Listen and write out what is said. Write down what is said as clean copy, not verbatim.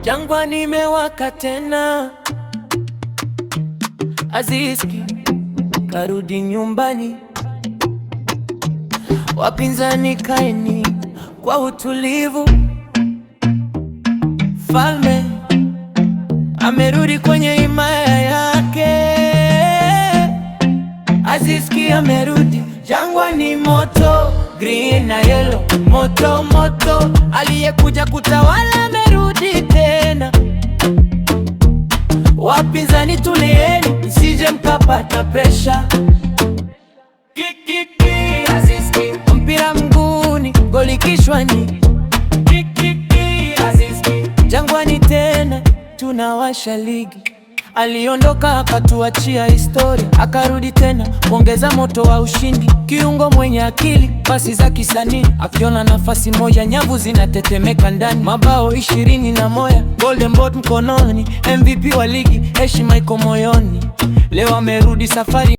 Jangwani imewaka tena, Aziz Ki karudi nyumbani. Wapinzani kaeni kwa utulivu, Falme amerudi kwenye himaya yake. Aziz Ki amerudi. Jangwani moto, green na yellow, moto moto. Aliyekuja kutawala amerudi tena. Wapinzani tulieni, msije mkapata presha. Aziz Ki, mpira mguuni, goli kichwani. Aziz Ki, Jangwani tena tunawasha ligi. Aliondoka akatuachia historia, akarudi tena kuongeza moto wa ushindi. Kiungo mwenye akili, pasi za kisanii, akiona nafasi moja nyavu zinatetemeka ndani. Mabao 21, Golden Boot mkononi, MVP wa ligi, heshima iko moyoni. Leo amerudi safari